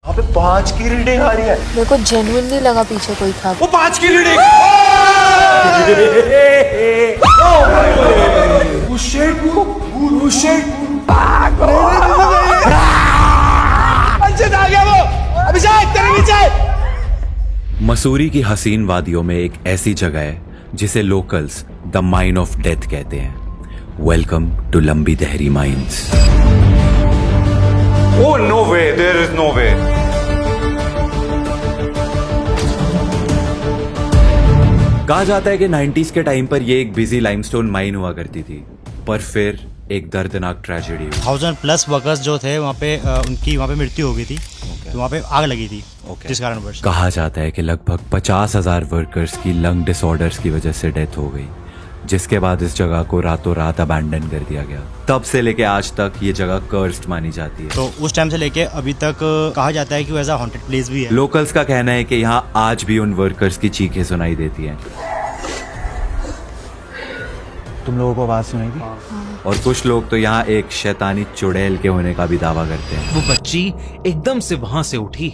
वहाँ पे 5 की रीडिंग आ रही है। मेरे को जेन्युइनली लगा पीछे कोई था। वो 5 की रीडिंग। अंशित आ गया वो। अभिषेक तेरे नीचे। मसूरी की हसीन वादियों में एक ऐसी जगह है जिसे locals the mine of death कहते हैं। वेलकम टू लंबी दहरी mines. Oh no way, there is no way. कहा जाता है कि 90s के टाइम पर ये एक बिजी लाइमस्टोन माइन हुआ करती थी, पर फिर एक दर्दनाक ट्रेजेडी हुई। 1000+ वर्कर्स जो थे वहाँ पे उनकी वहाँ पे मृत्यु हो गई थी। तो वहाँ पे आग लगी थी जिस कारण कहा जाता है कि लगभग 50,000 वर्कर्स की लंग डिसऑर्डर्स की वजह से डेथ हो गई, जिसके बाद इस जगह को रातों रात अबैंडन कर दिया गया। तब से लेके आज तक ये जगह कर्स्ड मानी जाती है। तो उस टाइम से लेके अभी तक कहा जाता है कि वो एज अ हॉन्टेड प्लेस भी है। लोकल्स का कहना है कि यहाँ आज भी उन वर्कर्स की चीखें सुनाई देती हैं। तुम लोगों को आवाज सुनाई? और कुछ लोग तो यहाँ एक शैतानी चुड़ैल के होने का भी दावा करते हैं। वो बच्ची एकदम से वहां से उठी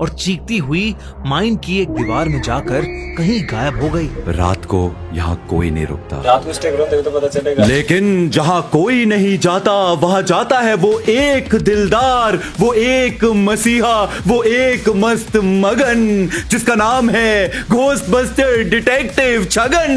और चीखती हुई माइन की एक दीवार में जाकर कहीं गायब हो गई। रात को यहाँ कोई नहीं रुकता, रात को स्टे करो तो पता चलेगा। लेकिन जहाँ कोई नहीं जाता वहाँ जाता है वो एक दिलदार, वो एक मसीहा, वो एक मस्त मगन, जिसका नाम है ghostbuster detective Chhagan.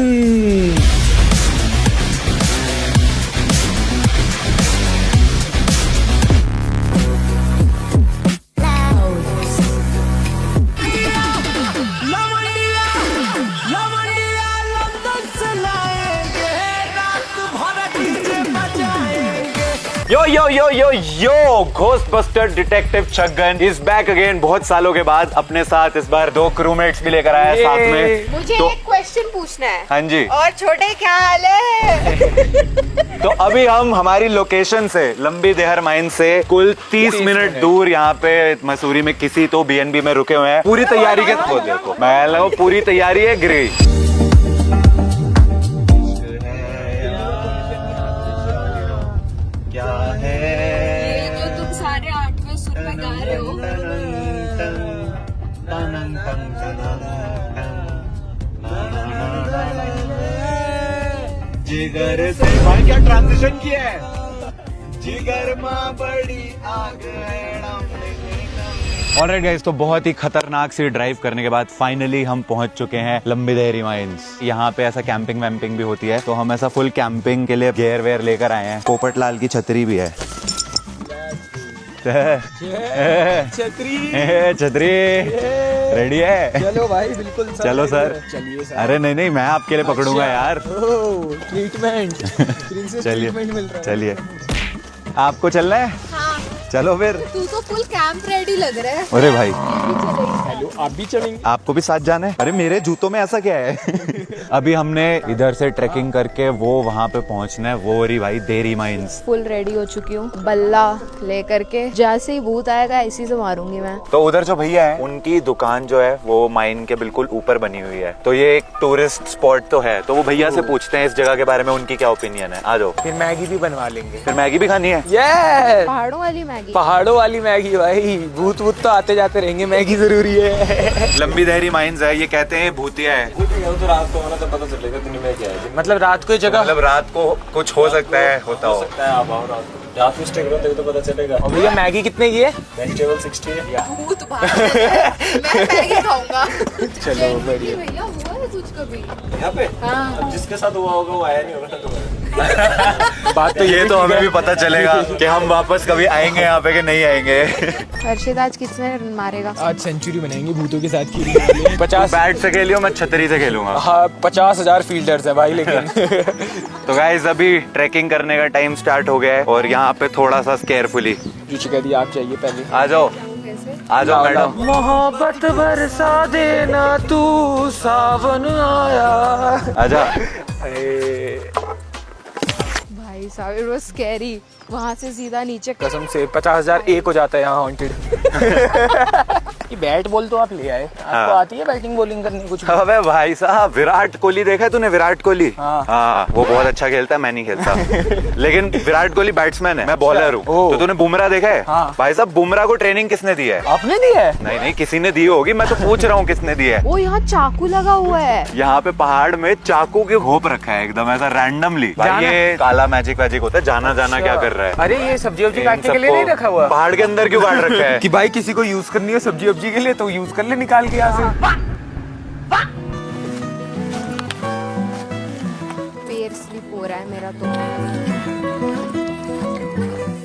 Yo yo yo yo yo ghostbuster detective Chhagan is back again. बहुत सालों के बाद अपने साथ इस बार 2 क्रूमेट्स भी लेकर आया है साथ में। मुझे तो, एक क्वेश्चन पूछना है। हाँ जी। और छोटे क्या हाल है? तो अभी हम हमारी लोकेशन से लंबी देहर माइन से कुल 30 मिनट दूर यहाँ पे मसूरी में किसी तो बीएनबी में रुके हुए हैं। पूरी तैयारी के तो देखो, मैं पूरी तैयारी है ग्रे। ये जो तुम सारे 8वें सुर में गा रहे हो। जिगर से भाई क्या ट्रांजिशन किया है। जिगर मां बड़ी आग है। ऑलराइट गाइस, तो बहुत ही खतरनाक सी ड्राइव करने के बाद फाइनली हम पहुंच चुके हैं लंबी दहरी माइंस। यहाँ पे ऐसा कैंपिंग वैम्पिंग भी होती है, तो हम ऐसा फुल कैंपिंग के लिए गेयर वेयर लेकर आए हैं। पोपट लाल की छतरी भी है। छतरी रेडी है? चलो भाई, बिल्कुल सर। चलो सर। चलिए सर। अरे नहीं नहीं, मैं आपके लिए पकड़ूंगा यार। ट्रीटमेंट चलिए मिल रहा है। चलिए, आपको चलना है? हाँ। चलो फिर। तू तो फुल कैंप रेडी लग रहा है। अरे भाई, हेलो, आप भी चलेंगे? आपको भी साथ जाना है? अरे मेरे जूतों में ऐसा क्या है? अभी हमने इधर से ट्रैकिंग करके वो वहाँ पे पहुँचना है, वो रही भाई देहरी माइंस। फुल रेडी हो चुकी हूँ, बल्ला लेकर के। जैसे ही भूत आएगा इसी से मारूंगी मैं। तो उधर जो भैया है, उनकी दुकान जो है वो माइन के बिल्कुल ऊपर बनी हुई है। तो ये एक टूरिस्ट स्पॉट तो है, तो वो भैया से पूछते हैं इस जगह के बारे में उनकी क्या ओपिनियन है। आ जाओ। फिर मैगी भी बनवा लेंगे। फिर मैगी भी खानी है? ये पहाड़ों वाली मैगी। पहाड़ों वाली मैगी भाई, भूत भूत तो आते जाते रहेंगे, मैगी जरूरी है। लंबी दहरी माइंस है, ये कहते हैं भूतिया है। तो रात को होना तो पता चलेगा दुनिया में क्या है। मतलब रात को जगह, मतलब रात को कुछ हो सकता है, होता हो। रात में स्टे करो तो पता चलेगा। और भैया मैगी कितने की है? वेजिटेबल 60 है। भूत भाग रहा है। मैं मैगी खाऊंगा। चलो बढ़िया। भैया हुआ है कुछ कभी यहाँ पे? हाँ। अब जिसके साथ हुआ होगा वो आया नहीं होगा ना। बात तो ये तो हमें भी पता चलेगा कि हम वापस कभी आएंगे यहाँ पे कि नहीं आएंगे। हर्षित आज किसने रन मारेगा? आज सेंचुरी बनाएंगे भूतों के साथ खेलेंगे। 50 बैट से खेलियो, मैं छतरी से खेलूंगा। हाँ, 50,000 फील्डर्स है भाई लेकिन। तो गाइस, अभी ट्रैकिंग करने का टाइम स्टार्ट हो गया है और यहाँ पे थोड़ा सा केयरफुली। जो शिकायत आप चाहिए पहले। आ जाओ, आ जाओ मैडम। मोहब्बत बरसा देना तू, सावन आया। आजा। भाई साहब, इट वाज स्कैरी। वहाँ से सीधा नीचे। कसम से 50,000 एक हो जाता है यहाँ हॉन्टेड। कि बैट बॉल तो आप ले आए, आपको आती है बैटिंग बॉलिंग करनी कुछ? अबे भाई साहब, विराट कोहली देखा है तूने? विराट कोहली, हाँ, वो बहुत अच्छा खेलता है, मैं नहीं खेलता। लेकिन विराट कोहली बैट्समैन है, मैं बॉलर हूँ। तो तूने बुमराह देखा है? भाई साहब, बुमराह को ट्रेनिंग किसने दी है? आपने दी है? नहीं नहीं, किसी ने दी होगी, मैं तो पूछ रहा हूँ किसने दी है। वो यहाँ चाकू लगा हुआ है। यहाँ पे पहाड़ में चाकू के घोप रखा है एकदम ऐसा रैंडमली। भाई ये काला मैजिक वैजिक होता है, जाना क्या कर रहा है? अरे ये सब्जी वब्जी काटने के लिए नहीं रखा हुआ? पहाड़ के अंदर क्यों काट रखा है? कि भाई किसी को यूज करनी है सब्जी वब्जी के लिए तो यूज कर ले निकाल के यहाँ से। पैर स्लिप हो रहा है मेरा तो।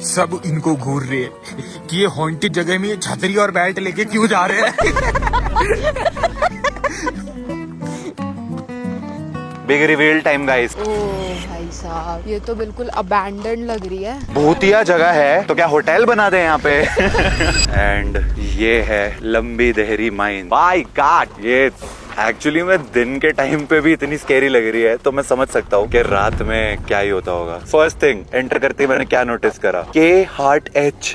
सब इनको घूर रहे हैं कि ये हॉन्टेड जगह में ये छतरी और बैट लेके क्यों जा रहे हैं। Big reveal time guys. ओ भाई साहब, ये तो बिल्कुल अबैंडन लग रही है। भूतिया जगह है तो क्या होटल बना दे यहाँ पे? एंड ये है लंबी देहरी माइन। बाय गॉड, ये एक्चुअली में दिन के टाइम पे भी इतनी स्केरी लग रही है तो मैं समझ सकता हूँ कि रात में क्या ही होता होगा। फर्स्ट थिंग एंटर करते ही मैंने क्या नोटिस करा, के हार्ट एच।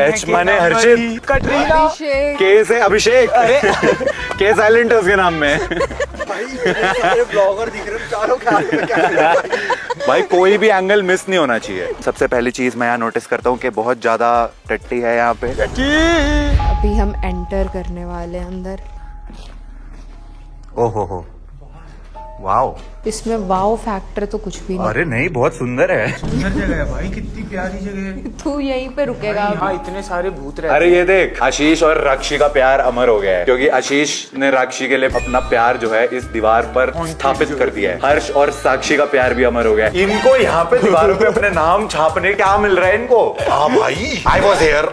एच माने हर्षित, कटरीना, के से अभिषेक, के साइलेंट है उसके नाम में। ब्लॉगर दिख रहे हैं चारों के। भाई कोई भी एंगल मिस नहीं होना चाहिए। सबसे पहली चीज मैं यहाँ नोटिस करता हूँ कि बहुत ज्यादा टट्टी है यहाँ पे। अभी हम एंटर करने वाले हैं अंदर। ओहो, वाओ। इसमें वाओ फैक्टर तो कुछ भी नहीं। अरे नहीं, बहुत सुंदर है। सुंदर जगह है भाई, कितनी प्यारी जगह है। तू यहीं पे रुकेगा। हाँ, इतने सारे भूत रहते। अरे ये देख, आशीष और राक्षी का प्यार अमर हो गया है क्योंकि आशीष ने राक्षी के लिए अपना प्यार जो है इस दीवार पर स्थापित कर दिया है। हर्ष और साक्षी का प्यार भी अमर हो गया है। इनको यहाँ पे दीवारों पे अपने नाम छापने क्या मिल रहा है इनको? हाँ भाई, आई वॉज हियर।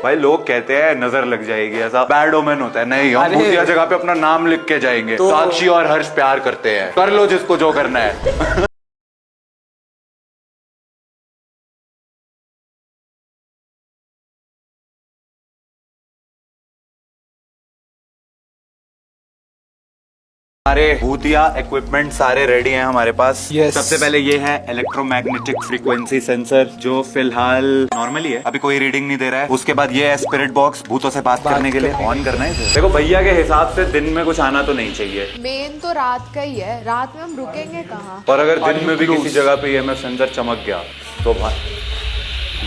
भाई लोग कहते हैं नजर लग जाएगी, ऐसा बैड ओमेन होता है। नहीं, हम भूतिया जगह पे अपना नाम लिख के जाएंगे। साक्षी और हर्ष प्यार करते हैं, कर लो जिसको जो करना है। हमारे भूतिया इक्विपमेंट सारे रेडी हैं हमारे पास। सबसे पहले ये है इलेक्ट्रोमैग्नेटिक फ्रीक्वेंसी सेंसर जो फिलहाल नॉर्मली है, अभी कोई रीडिंग नहीं दे रहा है। उसके बाद ये है स्पिरिट बॉक्स, भूतों से बात करने के लिए ऑन करना है इसे। देखो भैया के हिसाब से दिन में कुछ आना तो नहीं चाहिए। मेन तो रात का ही है, रात में हम रुकेंगे कहाँ? और अगर दिन में भी किसी जगह पे EMF सेंसर चमक गया तो भाई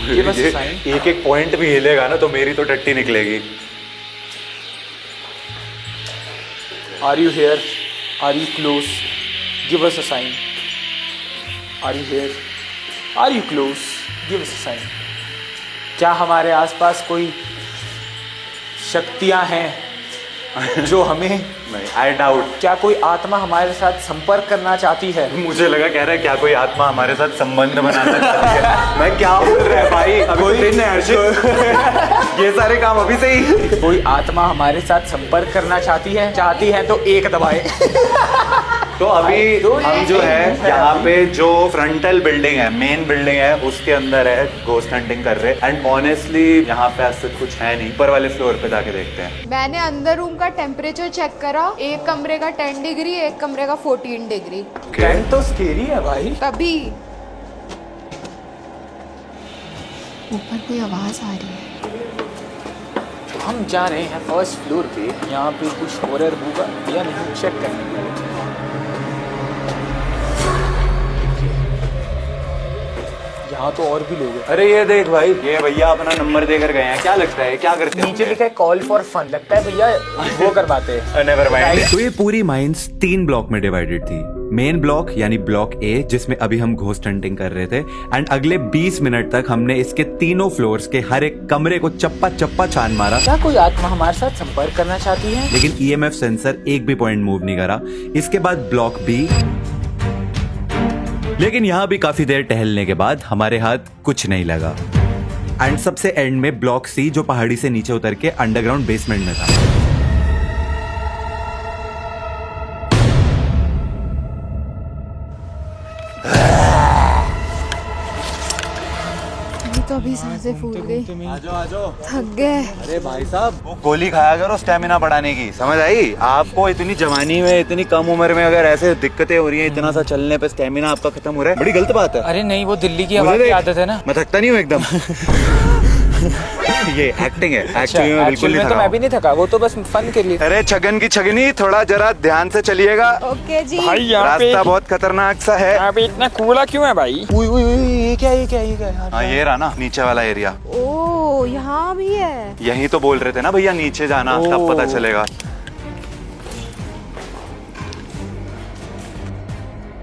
ये एक एक पॉइंट भी हिलेगा ना तो मेरी तो टट्टी निकलेगी। Are you here? Are you close? Give us a sign. Are you here? Are you close? Give us a sign. क्या हमारे आसपास कोई शक्तियां हैं जो हमें नहीं, आई डाउट। क्या कोई आत्मा हमारे साथ संपर्क करना चाहती है? मुझे लगा कह रहा है क्या कोई आत्मा हमारे साथ संबंध बनाना चाहती है। मैं क्या बोल रहा है भाई, अभी दिन है हर्षित। ये सारे काम अभी से ही। कोई आत्मा हमारे साथ संपर्क करना चाहती है तो एक दबाए। तो अभी हम जो है यहाँ पे जो फ्रंटल बिल्डिंग है, मेन बिल्डिंग है, उसके अंदर है, घोस्ट हंटिंग कर रहे हैं। एंड ऑनेस्टली यहाँ पे ऐसे कुछ है नहीं। ऊपर वाले फ्लोर पे जाके देखते हैं। मैंने अंदर रूम का टेम्परेचर चेक करा, एक कमरे का 10 डिग्री, एक कमरे का 14 डिग्री। टेंट तो स्केरी है भाई। तभी ऊपर कोई आवाज आ रही है। हम जा रहे हैं फर्स्ट फ्लोर पे, यहाँ पे कुछ हॉरर होगा या नहीं चेक करने के लिए। यहाँ तो और भी लोग हैं। अरे ये देख भाई, ये भैया अपना नंबर देकर गए हैं। क्या लगता है क्या करते हैं? नीचे लिखा है कॉल फॉर फन, लगता है भैया वो करवाते हैं। Never mind. तो ये पूरी माइंस 3 ब्लॉक में डिवाइडेड थी। मेन ब्लॉक यानी ब्लॉक A जिसमें अभी हम घोस्ट हंटिंग कर रहे थे, एंड अगले 20 मिनट तक हमने इसके तीनों फ्लोर्स के हर एक कमरे को चप्पा चप्पा छान मारा। क्या कोई आत्मा हमारे साथ संपर्क करना चाहती है? लेकिन EMF सेंसर एक भी पॉइंट मूव नहीं करा। इसके बाद ब्लॉक B, लेकिन यहां भी काफी देर टहलने के बाद हमारे हाथ कुछ नहीं लगा। एंड सबसे एंड में ब्लॉक C जो पहाड़ी से नीचे उतर के अंडरग्राउंड बेसमेंट में था। तो अभी सांसें फूल गई। आजो थक गए। अरे भाई साहब, गोली खाया करो स्टेमिना बढ़ाने की, समझ आई? आपको इतनी जवानी में, इतनी कम उम्र में अगर ऐसे दिक्कतें हो रही हैं, इतना सा चलने पे स्टेमिना आपका खत्म हो रहा है, बड़ी गलत बात है। अरे नहीं, वो दिल्ली की हवा की आदत है ना। मैं थकता नहीं हूँ एकदम। ये एक्टिंग है, अच्छा, एक्चुअली में बिल्कुल actual नहीं में तो थका मैं भी नहीं थका, वो तो बस फन के लिए। अरे छगन की छगनी, थोड़ा जरा ध्यान से चलिएगा, ओके जी। भाई यहाँ पे रास्ता बहुत खतरनाक सा है। यहाँ पे इतना कूड़ा क्यों है भाई? ये क्या हाँ ये रहा ना नीचे वाला एरिया, ओ यहाँ भी है। यही तो बोल रहे थे ना भैया नीचे जाना, तब पता चलेगा।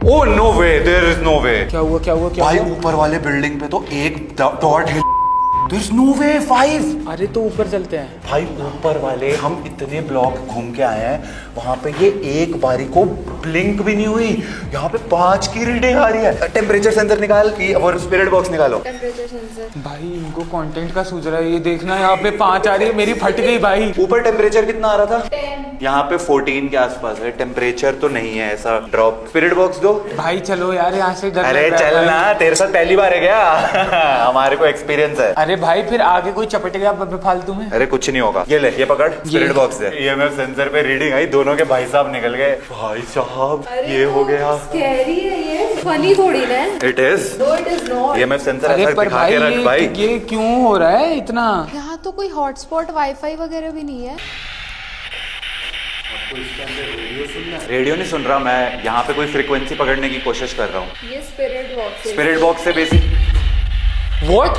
Oh no way, there is no way. क्या हुआ भाई ऊपर वाले बिल्डिंग पे तो एक डॉट है, देयर इज नो वे 5। अरे तो ऊपर चलते हैं। भाई ऊपर वाले हम इतने ब्लॉक घूम के आए हैं, वहां पे ये एक बारी को ब्लिंक भी नहीं हुई, यहाँ पे 5 की रीडिंग आ रही है। टेम्परेचर सेंसर निकाल की और स्पिरिट बॉक्स निकालो। टेम्परेचर सेंसर भाई इनको कंटेंट का सूझ रहा है, ये देखना यहाँ पे 5 आ रही है, मेरी फट गई भाई। ऊपर टेम्परेचर कितना आ रहा था? 10। यहाँ पे 14 के आसपास है, टेम्परेचर तो नहीं है ऐसा ड्रॉप। स्पिरिट बॉक्स दो भाई चलो यार यहाँ से डर अरे लग रहा है चल भाई। ना, तेरे साथ पहली बार है क्या? हमारे को एक्सपीरियंस है। अरे भाई फिर आगे कोई चपट गया फालतू में। अरे कुछ नहीं होगा, ये ले, ये पकड़ स्पिरिट बॉक्स है। EMF सेंसर पे रीडिंग आई, दोनों के भाई साहब निकल गए। भाई साहब ये हो गया। स्कैरी है ये, फनी थोड़ी ना है। It is, no it is not. EMF sensor अरे ऐसा पर दिखा भाई के रख भाई। ये क्यों हो रहा है इतना? यहाँ तो कोई हॉटस्पॉट वाईफाई वगैरह भी नहीं है। रेडियो नहीं सुन रहा मैं, यहाँ पे कोई फ्रीक्वेंसी पकड़ने की कोशिश कर रहा हूँ। ये स्पिरिट बॉक्स है। स्पिरिट बॉक्स से बेसिक व्हाट?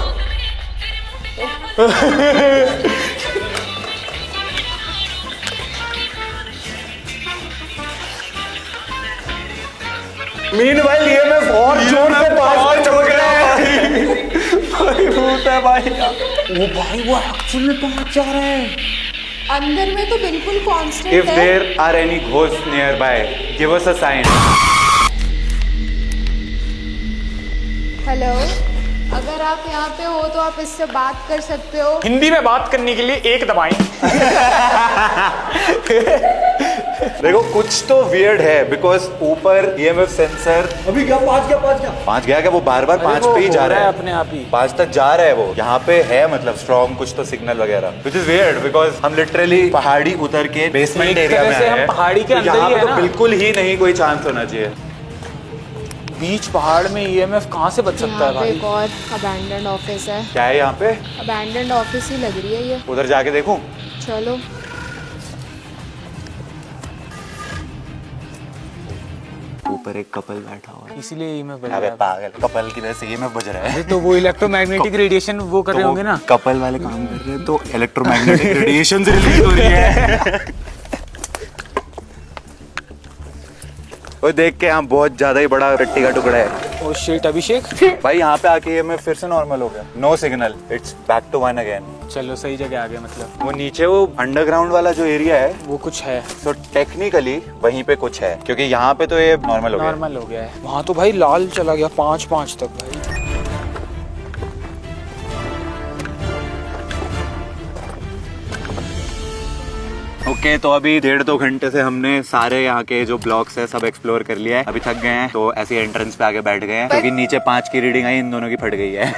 मीनवाइल EMF और जोर से पास में चमक रहा है। भाई भूत है भाई। वो भाई वो एक्चुअल में 5 जा रहा है। अंदर में तो बिल्कुल कांस्टेंट If है। there are any ghosts nearby, give us a sign. Hello, अगर आप यहाँ पे हो तो आप इससे बात कर सकते हो। हिंदी में बात करने के लिए 1 दबाएं। देखो कुछ तो वियर्ड है, बिकॉज ऊपर EMF सेंसर अभी क्या 5 गया क्या? वो बार बार 5 पे ही जा रहा है, अपने आप ही। 5 तक जा रहा है वो। यहाँ पे है मतलब स्ट्रॉन्ग कुछ तो सिग्नल वगैरह, विच इज वियर्ड बिकॉज हम लिटरली पहाड़ी उतर के बेसमेंट एक एरिया तरह में से आए हम हैं। पहाड़ी के तो अंदर यहाँ ही पे है तो ना। बिल्कुल ही नहीं कोई चांस होना चाहिए। बीच पहाड़ में EMF कहाँ से बच सकता यहाँ है पे भाई? एक और अबैंडन्ड ऑफिस है। क्या है यहाँ पे? अबैंडन्ड ऑफिस ही लग रही है ये। उधर जाके देखूं? चलो। ऊपर एक कपल बैठा हुआ है। इसीलिए EMF बज अबे रहा है। पागल, कपल की वजह से EMF बज रहा है। अरे तो वो इलेक्ट्रोमैग्नेटिक रेडिएशन वो कर रहे होंगे ना। कपल वाले काम कर रहे हैं तो इलेक्ट्रोमैग्नेटिक रेडिएशन रिलीज हो रही है। और देख के यहाँ बहुत ज्यादा ही बड़ा रट्टी का टुकड़ा है। ओ शिट अभिषेक। भाई यहाँ पे आके EMF फिर से नॉर्मल हो गया, no signal, it's back to 1 again. चलो सही जगह आ गया मतलब। वो नीचे वो अंडरग्राउंड वाला जो एरिया है वो कुछ है, तो टेक्निकली वहीं पे कुछ है, क्योंकि यहाँ पे तो ये नॉर्मल हो गया। नॉर्मल हो गया है। वहाँ तो भाई लाल चला गया 5 तक भाई। ओके तो अभी 1.5-2 घंटे से हमने सारे यहाँ के जो ब्लॉक्स है सब एक्सप्लोर कर लिया है। अभी थक गए हैं तो ऐसे एंट्रेंस पे आके बैठ गए हैं, क्योंकि नीचे 5 की रीडिंग आई, इन दोनों की फट गई है।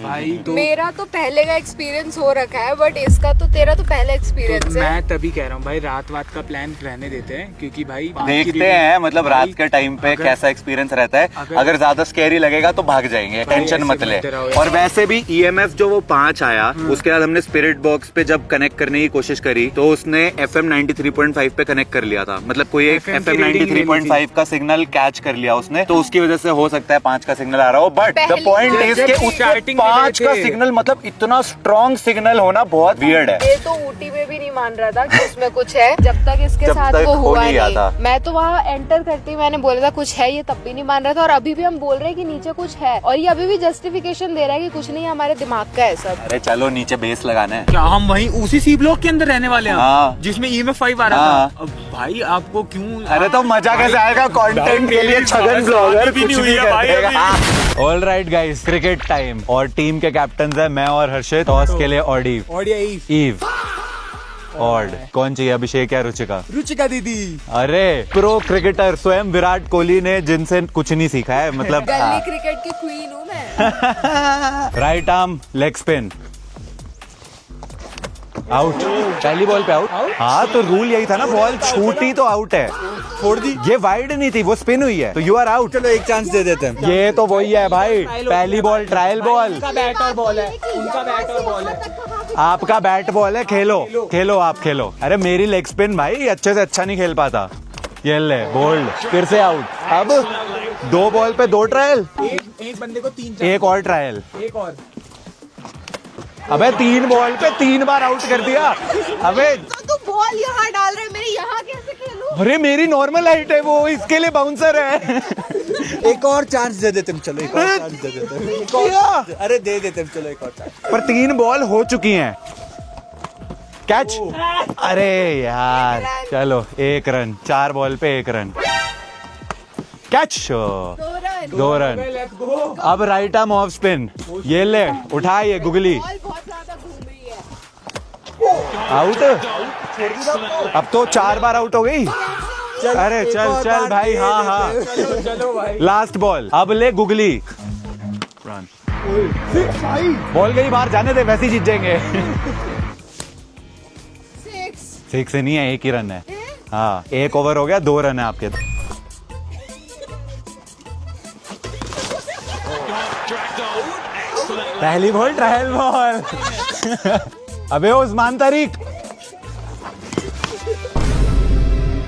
भाई तो मेरा तो पहले का एक्सपीरियंस हो रखा है, बट इसका तो तेरा तो पहला एक्सपीरियंस है। मैं तभी कह रहा हूँ भाई रात का प्लान रहने देते हैं, क्योंकि भाई देखते हैं मतलब रात के टाइम पे कैसा एक्सपीरियंस रहता है। अगर ज्यादा स्कैरी लगेगा तो भाग जाएंगे, टेंशन ऐसे मत ले। बोलते रहो यार। और वैसे भी EMF जो वो 5 आया, उसके बाद हमने स्पिरिट बॉक्स पे जब कनेक्ट करने की कोशिश करी तो उसने FM 93.5 पे कनेक्ट कर लिया था। मतलब कोई एक FM FM की reading ले ली 93.5 का सिग्नल कैच कर लिया उसने, तो उसकी वजह से हो सकता है 5 का सिग्नल आ रहा हो। बट द पहली पॉइंट बार इज जब के starting में 5 गए का थे। सिग्नल मतलब इतना स्ट्रॉन्ग सिग्नल होना बहुत वियर्ड है। ये तो ऊटी में भी नहीं मान रहा था कि उसमें कुछ है, जब तक इसके जब साथ तक वो हो हुआ नहीं रहा नहीं। था। मैं तो वहाँ एंटर करते ही मैंने बोला था कुछ है, ये तब भी नहीं मान रहा था, और अभी भी हम बोल रहे हैं कि नीचे कुछ है, और ये अभी भी जस्टिफिकेशन दे रहा है कि कुछ नहीं, हमारे दिमाग का है सब। अरे चलो नीचे बेस लगाना है। क्या हम वहीं उसी सी ब्लॉक के अंदर रहने वाले हैं? हाँ। जिसमें EMF 5 आ रहा हाँ। था। अब भाई आपको क्यों? अरे तो मजा कैसे आएगा कंटेंट के लिए? छगन ब्लॉगर भी कुछ नहीं हुई भी है भाई कर देगा। अभी। All right guys, cricket time. और टीम के कैप्टन है मैं और हर्षित। टॉस के लिए ऑडीव। ईव ऑड कौन चाहिए, अभिषेक या रुचिका? रुचिका दीदी। अरे प्रो क्रिकेटर स्वयं विराट कोहली ने, जिनसे कुछ नहीं सीखा है मतलब। गली क्रिकेट की क्वीन हूँ मैं। Right arm leg spin. Out, पहली बॉल पे आउट। हाँ तो रूल यही था ना, बॉल छूटी तो आउट है। छोड़ दी, ये वाइड नहीं थी, वो स्पिन हुई है, तो यू आर आउट। चलो एक चांस दे देते हैं। ये तो वही है भाई, पहली बॉल ट्रायल बॉल। उनका बैट और बॉल है, उनका बैट और बॉल है। आपका बैट बॉल है, खेलो खेलो आप खेलो। अरे मेरी लेग स्पिन भाई, अच्छे से अच्छा नहीं खेल पाता। ये ले बोल्ड, फिर से आउट। अब 2 बॉल पे 2 ट्रायल, एक बंदे को 3 एक और ट्रायल। एक और। अबे 3 बॉल पे 3 बार आउट कर दिया। अबे तो बॉल यहाँ डाल रहे, मेरी यहाँ कैसे खेलूं? अरे मेरी नॉर्मल हाइट है वो, इसके लिए बाउंसर है। एक और चांस दे देते हैं, चलो एक और चांस दे देते हैं। अरे दे देते हैं, चलो एक और चांस। पर 3 बॉल हो चुकी हैं। कैच, अरे यार चलो 1 रन, 4 बॉल पे 1 रन। Catch, 2 run. अब राइट आर्म ऑफ स्पिन, ये ले उठा, ये गुगली बॉल बहुत ज्यादा घूम रही है। आउट। अब तो 4 बार आउट हो गई। अरे चल चल भाई, हाँ हाँ चलो भाई। लास्ट बॉल, अब ले गुगली। रन, बॉल गई बाहर, जाने दे, वैसे ही जीत जाएंगे। 6 से नहीं है, 1 ही रन है। हाँ 1 ओवर हो गया, 2 रन है आपके। पहली बॉल ट्रायल बॉल। अबे उस्मान तारिक,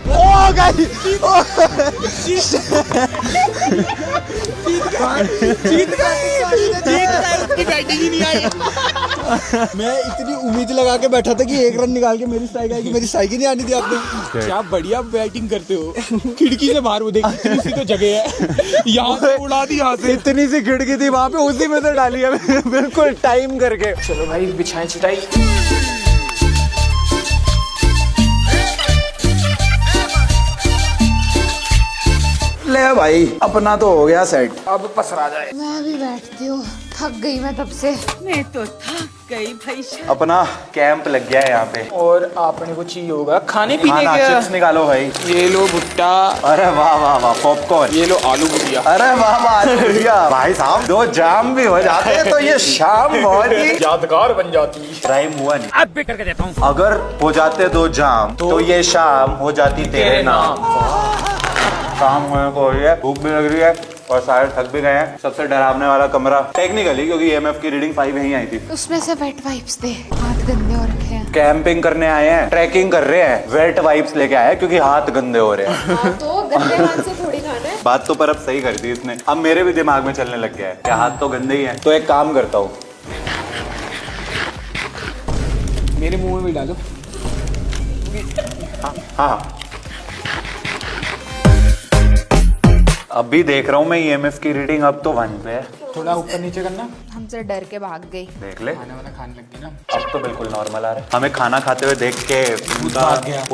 ओ गई, बैटिंग ही नहीं आई। मैं इतनी उम्मीद लगा के बैठा था कि 1 रन निकाल के मेरी स्ट्राइक आएगी, मेरी स्ट्राइक ही नहीं आनी थी आपने। क्या बढ़िया बैटिंग करते हो। खिड़की से बाहर वो देख, इतनी सी तो जगह है, यहाँ से उड़ा दी, यहाँ से। इतनी सी खिड़की थी वहां पे, उसी में से डाली है बिल्कुल टाइम करके। चलो भाई बिछाएं चटाई। ले भाई, अपना तो हो गया सेट। अब पसरा जाए। मैं अभी बैठती हूँ, थक गई मैं तब से। मैं तो थक गई भाई। अपना कैंप लग गया है यहाँ पे। और आपने को चाहिए होगा खाने पीने खाना, का। चिप्स निकालो भाई। ये लो भुट्टा। अरे वाह वाह वाह, पॉपकॉर्न। ये लो आलू भुजिया। अरे वाह वाह, आलू भुजिया। भाई साहब 2 जाम भी हो जाते हैं तो ये शाम बहुत ही यादगार बन जाती है। राइम हुआ नहीं। अब भी करके देता हूँ। अगर हो जाते 2 जाम तो ये शाम हो जाती तेरे नाम। काम होने को हो रही है, भूख भी लग रही है और सारे थक भी गए हैं। सबसे डरावने वाला कमरा टेक्निकली, क्योंकि EMF की रीडिंग 5 यहीं आई थी। उसमें से वेट वाइप्स दे, हाथ गंदे हो रखे हैं। कैंपिंग करने आए हैं, ट्रैकिंग कर रहे हैं, वेट वाइप्स लेके आए हैं क्योंकि हाथ गंदे हो रहे हैं। हाँ, तो गंदे हाथ से थोड़ी खाना है। बात तो पर अब सही कर दी इसने। अब मेरे भी दिमाग में चलने लग गया है कि हाथ तो गंदे ही हैं। तो एक काम करता हूँ, मेरे मुंह में भी डालो। हाँ अभी देख रहा हूँ मैं EMF की रीडिंग, अब तो 1 पे है। थोड़ा ऊपर नीचे करना। हमसे डर के भाग गई। देख ले, खाना वाना खाने लग गई ना। अब तो बिल्कुल नॉर्मल आ रहा है। हमें खाना खाते हुए देख के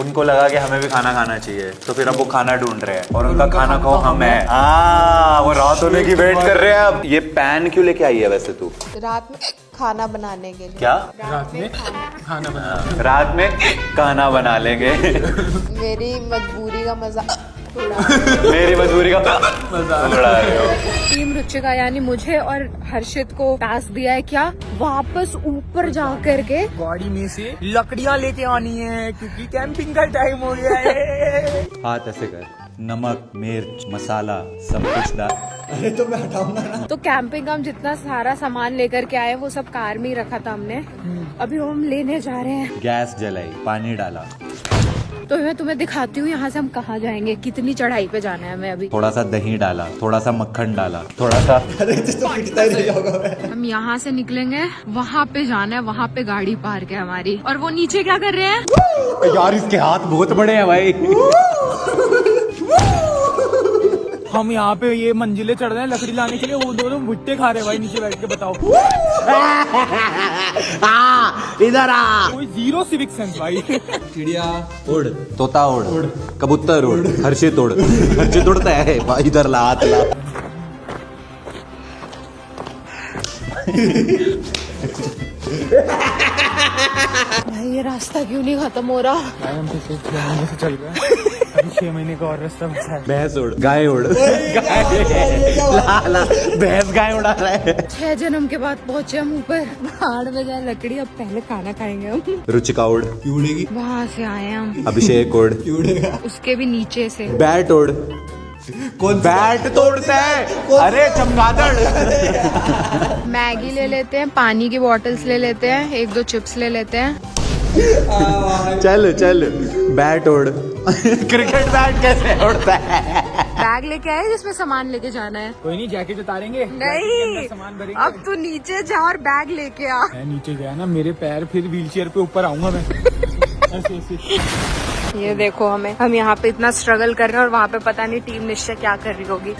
उनको लगा कि हमें भी खाना खाना चाहिए, तो फिर अब वो खाना ढूंढ रहे हैं और उनका खाना खाओ हमें। हाँ वो रात होने की वेट कर रहे हैं। अब ये पैन क्यों लेके आई है वैसे तू? रात में खाना बनाने के लिए। क्या? रात में खाना बना। रात में खाना बना लेंगे। मेरी मजबूरी का मजा मेरी मजबूरी का मजाक उड़ा रहे हो। टीम रुचिका यानी मुझे और हर्षित को टास्क दिया है क्या, वापस ऊपर जा करके गाड़ी में से लकड़ियाँ लेके आनी है क्योंकि कैंपिंग का टाइम हो गया है। हाथ ऐसे कर, नमक मिर्च मसाला सब कुछ डाल। अरे तो मैं हटाऊंगा ना। तो कैंपिंग का हम जितना सारा सामान लेकर के आए वो सब कार में ही रखा था हमने। अभी हम लेने जा रहे हैं। गैस जलाई, पानी डाला। तो मैं तुम्हें दिखाती हूँ यहाँ से हम कहाँ जाएंगे, कितनी चढ़ाई पे जाना है हमें। अभी थोड़ा सा दही डाला, थोड़ा सा मक्खन डाला, थोड़ा सा। अरे तो पिटता ही नहीं होगा। हम यहाँ से निकलेंगे, वहाँ पे जाना है, वहाँ पे गाड़ी पार्क है हमारी। और वो नीचे क्या कर रहे हैं यार इसके हाथ बहुत बड़े हैं भाई। हम यहाँ पे ये मंजिले चढ़ रहे हैं लकड़ी लाने के लिए, वो दोनों भुट्टे खा रहे हैं भाई नीचे बैठ के। बताओ इधर आ। कोई 0 सिविक सेंस भाई। चिड़िया उड़, तोता उड़, कबूतर उड़, हर्षित उड़। हर्षित उड़ता है भाई, इधर ला हाथ ला। भाई ये रास्ता क्यों नहीं खत्म हो रहा? भाई हम तो सिर्फ 6 महीने से चल रहे हैं, अभी 6 महीने का और रास्ता बचा है। भैंस उड़, गाय उड़, ला भैंस गाय उड़ा रहा है। 6 जन्म के बाद पहुंचे हम ऊपर। पहाड़ में जाए लकड़ी, अब पहले खाना खाएंगे हम। रुचिका उड़, उड़ेगी। वहाँ से आए हम। अभिषेक उड़, उड़ेगा। उसके भी नीचे से। बैट उड़, कौन बैट तोड़ता है? अरे चमगादड़। मैगी ले लेते हैं, पानी की बॉटल्स ले लेते हैं, 1-2 चिप्स ले लेते हैं। चल चल, बैट उड़। क्रिकेट बैट कैसे उड़ता है? बैग लेके आए जिसमें सामान लेके जाना है। कोई नहीं, जैकेट उतारेंगे, नहीं, सामान भरेंगे। अब तू नीचे जा और बैग लेके आ। मैं नीचे गया ना, मेरे पैर फिर व्हीलचेयर पे ऊपर आऊंगा मैं। ऐसे। ये देखो हम यहाँ पे इतना स्ट्रगल कर रहे हैं और वहाँ पे पता नहीं टीम निश्चय क्या कर रही होगी।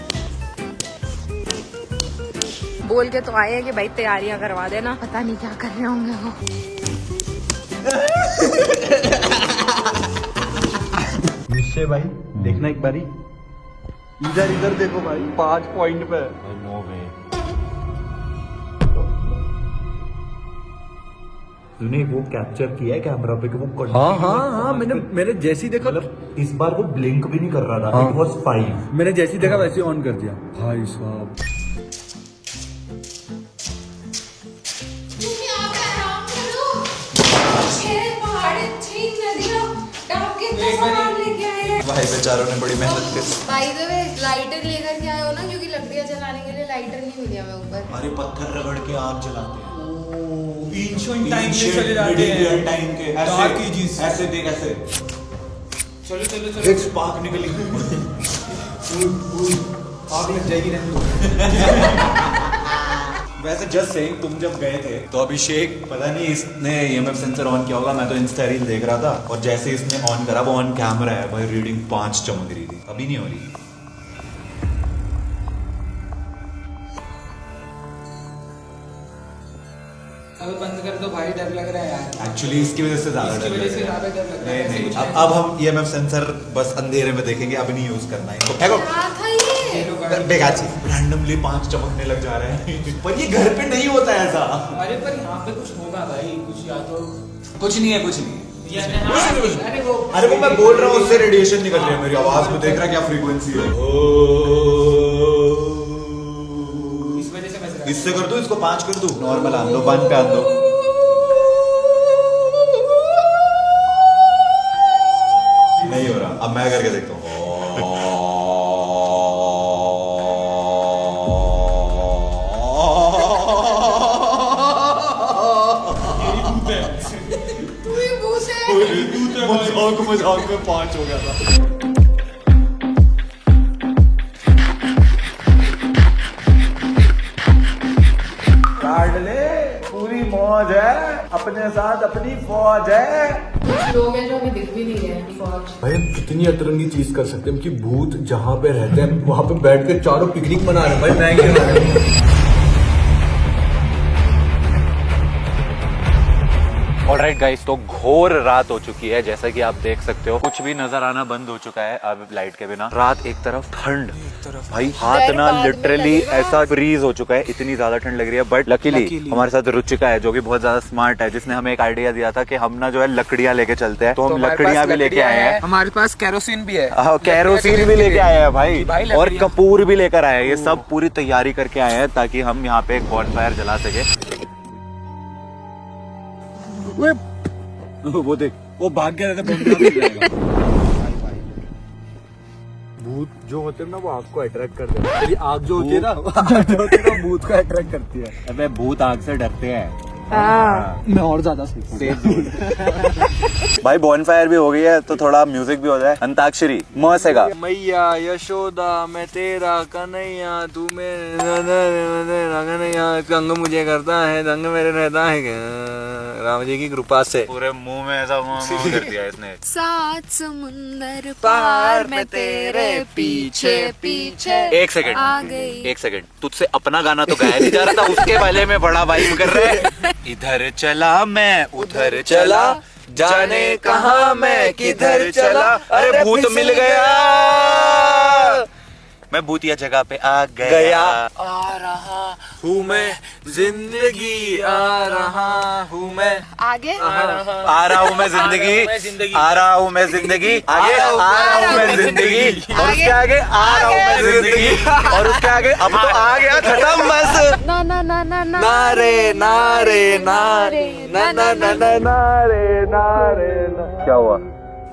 बोल के तो आए हैं कि भाई तैयारियां करवा देना, पता नहीं क्या कर रहे होंगे वो। निश्चय भाई देखना एक बारी, इधर इधर देखो भाई, 5 पॉइंट पे। तूने वो कैप्चर किया है कैमरा पे कि वो हाँ मैंने जैसे ही देखा, मतलब इस बार वो ब्लिंक भी नहीं कर रहा था। It was 5। मैंने जैसे ही देखा वैसे ही ऑन कर दिया। भाई साहब भाई बेचारों ने बड़ी मेहनत की। बाय द वे लाइटर लेकर के आए हो ना, क्योंकि लकड़ियां जलाने के लिए लाइटर नहीं मिली हमें ऊपर। अरे पत्थर रगड़ के आग जलाते हैं। एंशिएंट टाइम में चले जाते हैं, टाइम के डार्क एजेस। ऐसे देख ऐसे, चलो एक स्पार्क निकली। आग लग जाएगी ना। वैसे जस्ट सेइंग, तुम जब गए थे तो अभिषेक पता नहीं इसने ईएमएफ सेंसर ऑन किया होगा, मैं तो इंस्टा रील देख रहा था और जैसे ही इसने ऑन करा, वो ऑन कैमरा है भाई, रीडिंग 5 चमक रही थी। अभी नहीं हो रही। अब बंद कर दो भाई, डर लग रहा है यार। एक्चुअली इसकी वजह से ज्यादा इसकी डर वजह लग से रहा है। ज्यादा डर लग रहा है। नहीं अब हम ईएमएफ सेंसर बस अंधेरे में देखेंगे, अब नहीं यूज करना है इनको। फेंको। बेकार चीज, रैंडमली 5 चमकने लग जा रहे हैं। पर ये घर पे नहीं होता है ऐसा। अरे पर यहाँ पे कुछ होगा भाई, कुछ या तो कुछ नहीं है, कुछ नहीं है। अरे वो मैं बोल रहा हूँ, उससे रेडिएशन निकल रही है मेरी आवाज में। देख रहा क्या फ्रीक्वेंसी है। इस वजह से बच रहा है। इससे कर दो, इसको 5 कर दो, नॉर्मल आन दो, 1 पे आन दो। नहीं हो रहा, अब मैं करके देखता हूँ। मजाक में 5 हो गया था। पूरी मौज है, अपने साथ अपनी फौज है। कुछ लोग हैं जो हमें दिख भी नहीं रहे। फौज भाई हम कितनी अतरंगी चीज कर सकते हैं कि भूत जहाँ पे रहते हैं वहाँ पे बैठ के चारों पिकनिक मना रहे हैं। भाई मैं क्या कर रहा हूँ। ऑलराइट गाइस, तो घोर रात हो चुकी है, जैसा कि आप देख सकते हो। कुछ भी नजर आना बंद हो चुका है अब लाइट के बिना। रात एक तरफ ठंड, भाई हाथ ना लिटरली ऐसा फ्रीज हो चुका है, इतनी ज्यादा ठंड लग रही है। बट लकीली हमारे साथ रुचिका है जो कि बहुत ज्यादा स्मार्ट है, जिसने हमें एक आइडिया दिया था कि हम ना जो है लकड़ियां लेके चलते हैं। तो हम लकड़ियां भी लेके आए हैं। हमारे पास केरोसिन भी है। केरोसिन भी लेके आए हैं भाई, और कपूर भी लेकर आए हैं। ये सब पूरी तैयारी करके आए हैं ताकि हम यहाँ पे एक बॉनफायर जला सके। वो देख, वो भाग गया था। भूत जो होते हैं ना, वो आग को अट्रैक्ट करते हैं। ये आग जो होती है ना, भूत को अट्रैक्ट करती है। अबे भूत आग से डरते हैं। मैं और ज्यादा भाई बॉनफायर भी हो गई है तो थोड़ा म्यूजिक भी हो जाए। अंताक्षरी म से गा। मैया यशोदा मैं तेरा कन्हैया, तू मेरा कन्हैया, कंग मुझे करता है, दंग मेरे रहता है। राम जी की कृपा से पूरे मुंह में ऐसा मुंह कर दिया इसने। 7 समुंदर पार मैं तेरे पीछे पीछे। एक सेकंड, आ गई। एक सेकंड, तुझसे अपना गाना तो गाया नहीं जा रहा था, उसके पहले में बड़ा वाइब कर रहे हैं। इधर चला मैं उधर चला, जाने कहाँ मैं किधर चला, अरे भूत मिल गया, मैं भूतिया जगह पे आ गया। आ रहा हूँ मैं जिंदगी आ रहा हूँ मैं, आगे आ रहा हूँ मैं जिंदगी, आ रहा हूँ मैं जिंदगी, आगे आ रहा हूँ मैं जिंदगी, और उसके आगे आ रहा हूँ मैं जिंदगी, और उसके आगे अब तो आ गया खत्म बस। ना ना ना ना ना नारे नारे नारे ना ना ना ना नारे नारे ना। क्या हुआ?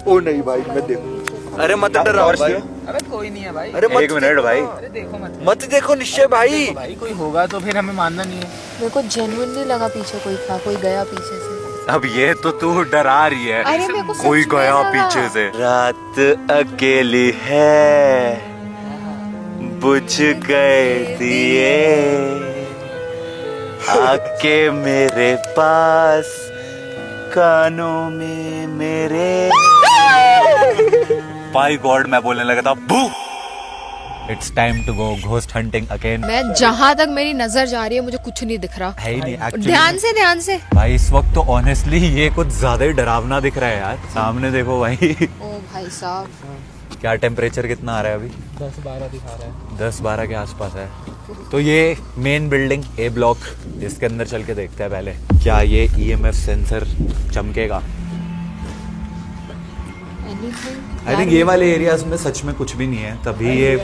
ओ नहीं भाई मैं देखूं। अरे मत डराओ भाई। अबे कोई नहीं है भाई। अरे एक मिनट भाई, अरे देखो मत देखो निश्चय भाई। भाई कोई होगा तो फिर हमें मानना नहीं है। मेरे को जेन्युइनली लगा पीछे कोई था, कोई गया पीछे से। अब ये तो तू डरा रही है, अरे मेरे को सच कोई में गया लगा। पीछे से। रात अकेली है, बुझ गए दिए, आके मेरे पास कानों में मेरे। बाय गॉड मैं बोलने लगा था boo. It's time to go ghost hunting again. मैं जहाँ तक मेरी नजर जा रही है मुझे कुछ नहीं दिख रहा। है ही नहीं actually। ध्यान से भाई इस वक्त तो ऑनेस्टली ये कुछ ज्यादा ही डरावना दिख रहा है यार। सामने देखो भाई। ओ भाई साहब, क्या टेम्परेचर कितना आ रहा है अभी? 10-12 दिखा रहा है। 10-12 के आसपास है। तो ये मेन बिल्डिंग ए ब्लॉक, इसके अंदर चल के देखते हैं पहले क्या ये EMF सेंसर चमकेगा। आई थिंक ये वाले एरियाज में सच में कुछ भी नहीं है, तभी ये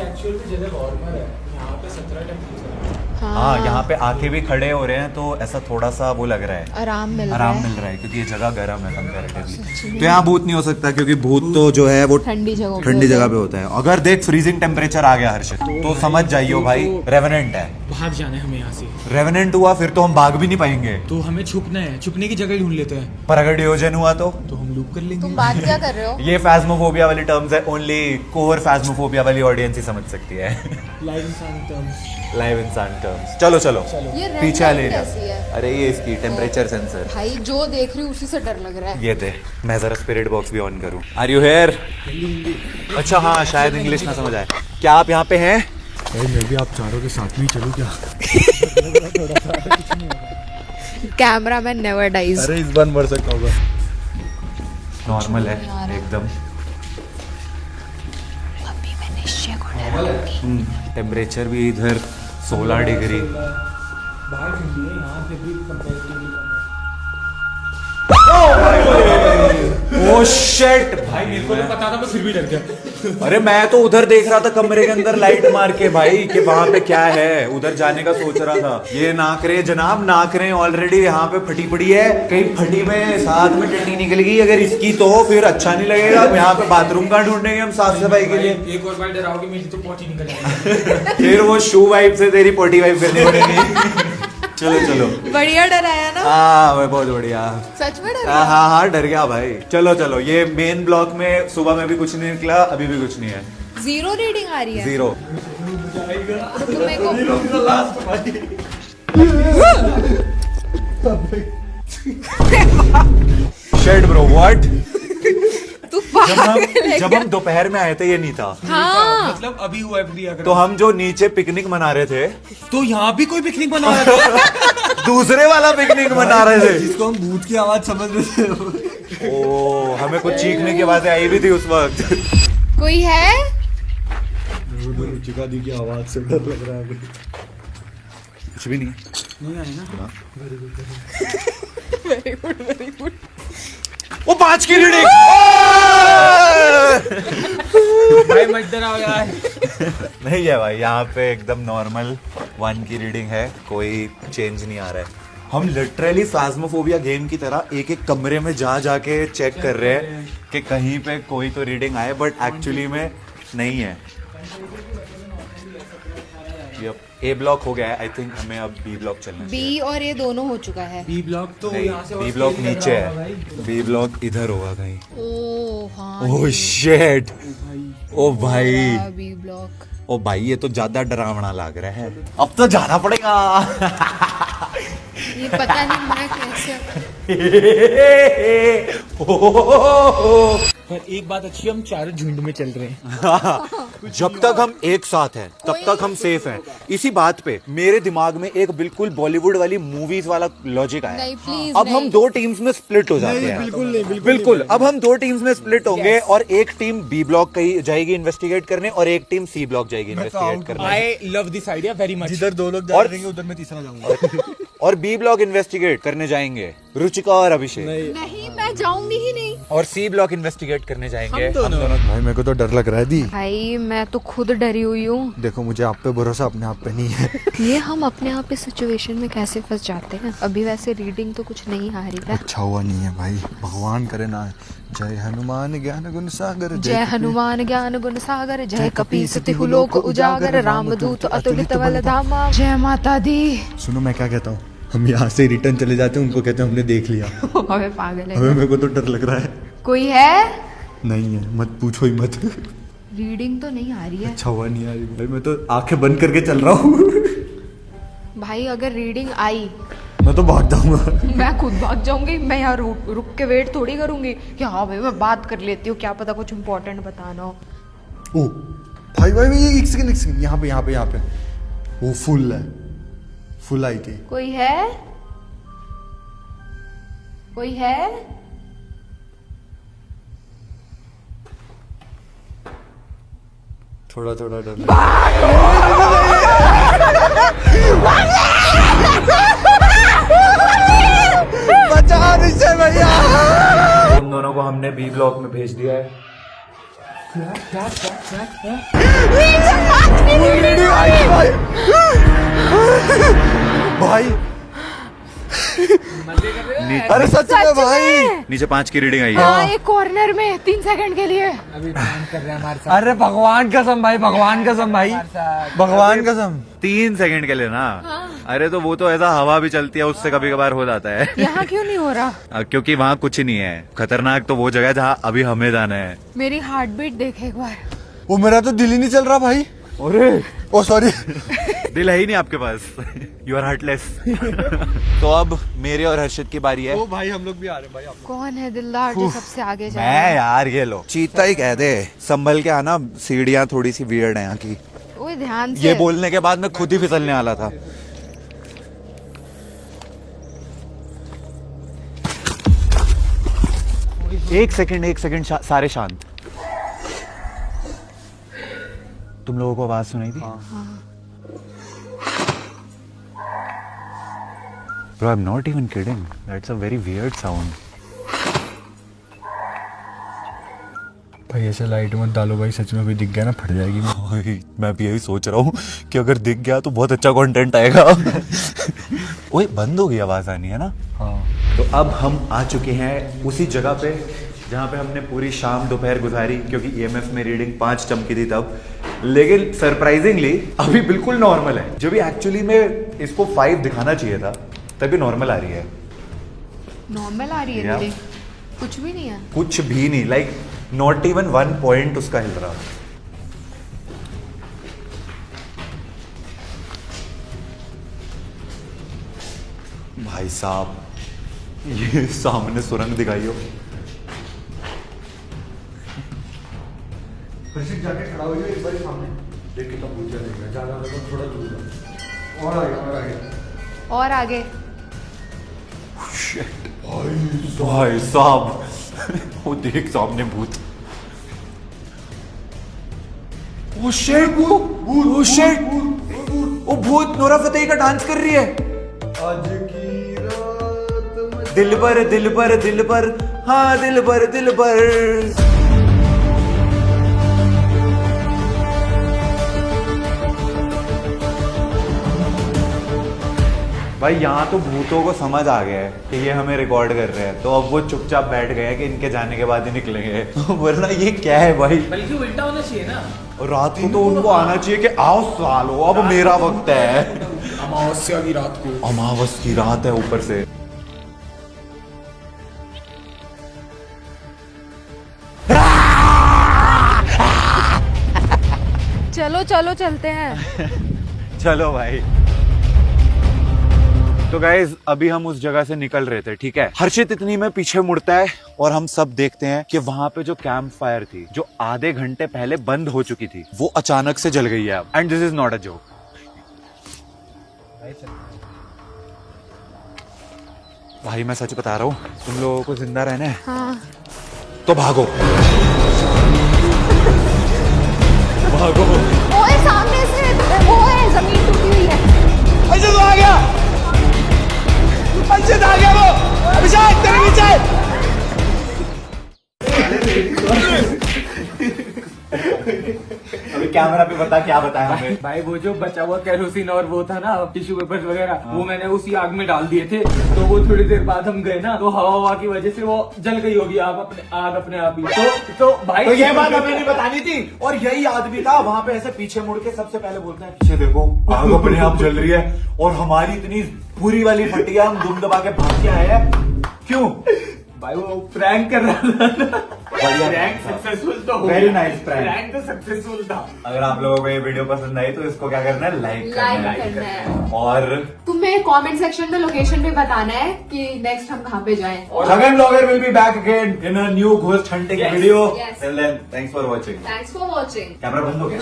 हाँ यहाँ पे आके भी खड़े हो रहे हैं तो ऐसा थोड़ा सा वो लग रहा है, आराम मिल रहा आराम है। मिल रहा है क्योंकि ये जगह गर्म है कंपैरेटिवली। तो यहाँ भूत नहीं हो सकता क्योंकि भूत तो जो है वो ठंडी जगह ठंडी जगह पे होता है। अगर देख फ्रीजिंग टेम्परेचर आ गया हर्षित तो समझ जाइयो भाई रेवेनेंट है। भाग जाना है हमें यहाँ से। रेवेनेंट हुआ फिर तो हम भाग भी नहीं पाएंगे, तो हमें छुपना है, छुपने की जगह ढूंढ लेते हैं। पर अगर डियोजन हुआ तो हम लूप कर लेंगे। तुम बात क्या कर रहे हो? ये फैस्मोफोबिया वाली टर्म्स है, ओनली कोर फैस्मोफोबिया वाली ऑडियंस ही समझ सकती है। लाइव इंसान टर्म्स। लाइव इंसान टर्म्स। चलो चलो ये रेड पीछे लाइट ले कैसी है? अरे ये इसकी टेम्परेचर सेंसर। भाई जो देख रही हूँ उसी से डर लग रहा है। ये दे, मैं जरा स्पिरिट बॉक्स भी ऑन करूं। Are you here? अच्छा हाँ शायद इंग्लिश ना समझ आए। क्या आप यहाँ पे हैं? मैं भी आप चारों के साथ में ही चलूं क्या? Camera man never dies. अरे इस बार मर सकता होगा। नॉर्मल है एकदम। अभी मैं निश्चय को डराऊंगी। टेम्परेचर भी इधर 16 डिग्री। बाहर ठंडी है, यहाँ से भी कंपैरेटिवली कम ओह शिट भाई मेरे को तो पता था, मैं फिर भी डर गया। अरे मैं तो उधर देख रहा था कमरे के अंदर लाइट मार के भाई कि वहां पे क्या है, उधर जाने का सोच रहा था। ये नाकरे जनाब, नाकरे ऑलरेडी यहाँ पे फटी पड़ी है, कहीं फटी में साथ में टट्टी निकल गई अगर इसकी तो फिर अच्छा नहीं लगेगा। यहाँ पे बाथरूम कहाँ ढूंढेंगे हम साफ सफाई के लिए? एक और बार डराओगे मेरी तो पोटी निकल जाएगी। फिर वो शू वाइप से तेरी पोटी वाइप करनी पड़ेगी। चलो चलो बढ़िया डराया ना? हाँ मैं बहुत बढ़िया। सच में डर हाँ हाँ हाँ डर गया भाई। चलो चलो ये मेन ब्लॉक में सुबह में भी कुछ नहीं निकला, अभी भी कुछ नहीं है। जीरो रीडिंग आ रही है। जीरो। तो मेरे को शेड ब्रो व्हाट? तू पागल है जब क्या? हम दोपहर में आए थे ये नहीं था। हाँ मतलब अभी हुआ है प्रिया। तो हम जो नीचे पिकनिक मना रहे थे तो यहाँ भी कोई पिकनिक बना रहा था। दूसरे वाला पिकनिक मना रहे थे जिसको हम भूत की आवाज समझ रहे थे। ओ हमें कुछ चीखने की आवाजें आई भी थी उस वक्त। कोई है? रुचिका दी की आवाज से डर लग रहा है अभी। कुछ भी नहीं है। Very good. वो 5 की रीडिंग। भाई मत डराओ यार। नहीं है भाई, यहाँ पे एकदम नॉर्मल 1 की रीडिंग है, कोई चेंज नहीं आ रहा है। हम लिटरली फास्मोफोबिया गेम की तरह एक एक कमरे में जा जाके चेक कर रहे हैं कि कहीं पे कोई तो रीडिंग आए, बट एक्चुअली में नहीं है। ए ब्लॉक हो गया है, आई थिंक हमें अब बी ब्लॉक चलना चाहिए। बी और ये दोनों हो चुका है। बी ब्लॉक तो यहाँ से बी ब्लॉक नीचे है, बी ब्लॉक इधर होगा कहीं। ओ हाँ ओह शिट, ओ भाई, बी ब्लॉक। ओ भाई ये तो ज्यादा डरावना लग रहा है, अब तो जाना पड़ेगा। ये पता नहीं मैं कैसे पर एक बात अच्छी, हम चारों झुंड में चल रहे हैं। जब तक हम एक साथ हैं तब तक हम सेफ हैं। इसी बात पे मेरे दिमाग में एक बिल्कुल बॉलीवुड वाली मूवीज वाला लॉजिक आया। नहीं, प्लीज अब हम दो टीम्स में स्प्लिट हो जाते हैं। बिल्कुल नहीं, बिल्कुल। अब हम दो टीम्स में स्प्लिट होंगे और एक टीम बी ब्लॉक जाएगी इन्वेस्टिगेट करने और एक टीम सी ब्लॉक जाएगी इन्वेस्टिगेट करने। I love this idea very much. जिधर दो लोग जा रहे हैं उधर मैं तीसरा जाऊंगा। और बी ब्लॉक इन्वेस्टिगेट करने जाएंगे रुचिका और अभिषेक, नहीं, मैं जाऊंगी ही नहीं। और सी ब्लॉक इन्वेस्टिगेट करने जाएंगे हम दोनों। भाई मेरे को तो डर लग रहा है दी। भाई मैं तो खुद डरी हुई हूँ। देखो मुझे आप पे भरोसा अपने आप पे नहीं है। ये हम अपने आप इस सिचुएशन में कैसे फंस जाते हैं। अभी वैसे रीडिंग तो कुछ नहीं आ रही है। अच्छा हुआ नहीं है भाई, भगवान करे ना। जय हनुमान ज्ञान गुण सागर, जय हनुमान ज्ञान गुण सागर, जय कपीस तिहु लोक उजागर, रामदूत अतुलित बल धामा, जय माता दी। सुनो मैं क्या कहता हूँ, हम यहाँ से रिटर्न चले जाते हैं, उनको कहते हैं हमने देख लिया। अबे पागल है। अबे मेरे को तो डर लग रहा है। कोई है? नहीं है, मत पूछो ही मत। रीडिंग तो नहीं आ रही है। अच्छा हुआ नहीं आ रही भाई, मैं तो आंखें बंद करके चल रहा हूँ। भाई अगर रीडिंग आई मैं तो भाग जाऊंगा। मैं खुद भाग जाऊंगी। मैं यहाँ रुक के वेट थोड़ी करूंगी कि हाँ भाई मैं बात कर लेती हूँ, क्या पता कुछ इम्पोर्टेंट बताना हो। ओ भाई भाई एक सेकंड यहाँ पे वो फुल है, फुल आई थी। कोई है? कोई है? थोड़ा डर। बचा निश्चय भैया। उन दोनों को हमने बी ब्लॉक में भेज दिया है। भाई अरे सच में भाई, नीचे 5 की रीडिंग आई है। हाँ, एक कॉर्नर में 3 सेकंड के लिए। अभी प्लान कर रहे हैं हमारे साथ। अरे भगवान कसम भाई, भगवान कसम भाई, भगवान कसम। 3 सेकंड के लिए ना। अरे तो वो तो ऐसा हवा भी चलती है, उससे कभी कभार हो जाता है। यहाँ क्यों नहीं हो रहा? क्योंकि वहाँ कुछ ही नहीं है। खतरनाक तो वो जगह है जहाँ अभी हमें जाना है। मेरी हार्ट बीट देखे एक बार। वो मेरा तो दिल ही नहीं चल रहा भाई। अरे ओ सॉरी। दिल है ही नहीं आपके पास। You are heartless. तो अब मेरे और हर्षित की बारी है। ओ भाई हम लोग भी आ रहे हैं भाई। कौन है दिलदार जो सबसे आगे जाए? मैं यार, ये लो चीता ही कह दे। संभल के आना, सीढ़ियाँ थोड़ी सी वियर्ड है यहाँ की। ओए ध्यान से। ये बोलने के बाद मैं खुद ही फिसलने वाला था। एक सेकंड सारे शांत। तुम लोगों को आवाज सुनाई थी? Bro, I'm not even kidding. That's a very weird sound. भाई ऐसे लाइट मत डालो भाई, सच में कोई दिख गया ना फट जाएगी। मैं भी यही सोच रहा हूँ कि अगर दिख गया तो बहुत अच्छा कंटेंट आएगा। ओए बंद हो गई आवाज आनी, है ना? हाँ। तो अब हम आ चुके हैं उसी जगह पे जहाँ पे हमने पूरी शाम दोपहर गुजारी, क्योंकि ईएमएफ में रीडिंग 5 चमकी थी तब। लेकिन सरप्राइजिंगली अभी बिल्कुल नॉर्मल है। जो भी एक्चुअली में इसको 5 दिखाना चाहिए था, तभी नॉर्मल आ रही है। नॉर्मल आ रही है Yeah. रीडिंग? कुछ भी नहीं है। कुछ भी नहीं, लाइक नॉट इवन 1 पॉइंट उसका हिल रहा। भाई साहब, ये सामने सुरंग दिखाई हो। जाके खड़ा हो जाओ एक बार सामने, देख कितना भूत जाएगा। ज्यादा मतलब थोड़ा दूर जाओ। और आगे। भाई साहब, वो देख सामने भूत। ओ शिट, ओ शिट, ओ भूत नोरा फतेही का डांस कर रही है। आज की रात दिल पर, हाँ दिल पर। भाई यहाँ तो भूतों को समझ आ गया है कि ये हमें रिकॉर्ड कर रहे हैं, तो अब वो चुपचाप बैठ गए हैं कि इनके जाने के बाद ही निकलेंगे। वरना ये क्या है भाई? बल्कि उल्टा होना चाहिए ना। रात को तो उनको आना चाहिए कि आओ सालो, अब मेरा वक्त है। अमावस्या की रात को। अमावस की रात है ऊपर से। चलो चलते हैं। चलो भाई। तो गाइज अभी हम उस जगह से निकल रहे थे, ठीक है। हर्षित इतनी में पीछे मुड़ता है और हम सब देखते हैं कि वहां पे जो कैंप फायर थी, जो आधे घंटे पहले बंद हो चुकी थी, वो अचानक से जल गई है। And this is not a joke. भाई मैं सच बता रहा हूँ, तुम लोगों को जिंदा रहना है हाँ। तो भागो भागो। वो है सामने से, वो है जमीन टूटी हुई है। अर्जुन आ गया, अर्जुन आ गया, वो अभिषेक तेरे नीचे। अभी कैमरा पे बता क्या बताया हमें। भाई वो जो बचा हुआ केरोसिन और वो था ना टिश्यू पेपर वगैरह, वो मैंने उसी आग में डाल दिए थे। तो वो थोड़ी देर बाद हम गए ना, तो हवा की वजह से वो जल गई होगी आग अपने आप ही। तो भाई तो ये बात हमें नहीं बतानी थी। और यही आदमी था वहां पे ऐसे पीछे मुड़ के सबसे पहले बोलता है, पीछे देखो आग अपने आप जल रही है। और हमारी इतनी बुरी वाली फटी है, हम दुम दबा के भाग के आए हैं। क्यों भाई वो प्रैंक कर रहा था। बढ़िया प्रैंक सक्सेसफुल तो हो वेरी गया। नाइस प्रैंक तो सक्सेसफुल था। अगर आप लोगों को ये वीडियो पसंद आई तो इसको क्या करना है, लाइक करना है। और तुम्हें कमेंट सेक्शन में लोकेशन पे बताना है कि नेक्स्ट हम कहाँ पे जाएं। Gagan Vlogger will be back again in a new ghost hunting video. Yes. Till then, thanks for watching. Thanks for watching. Camera बंद हो गया।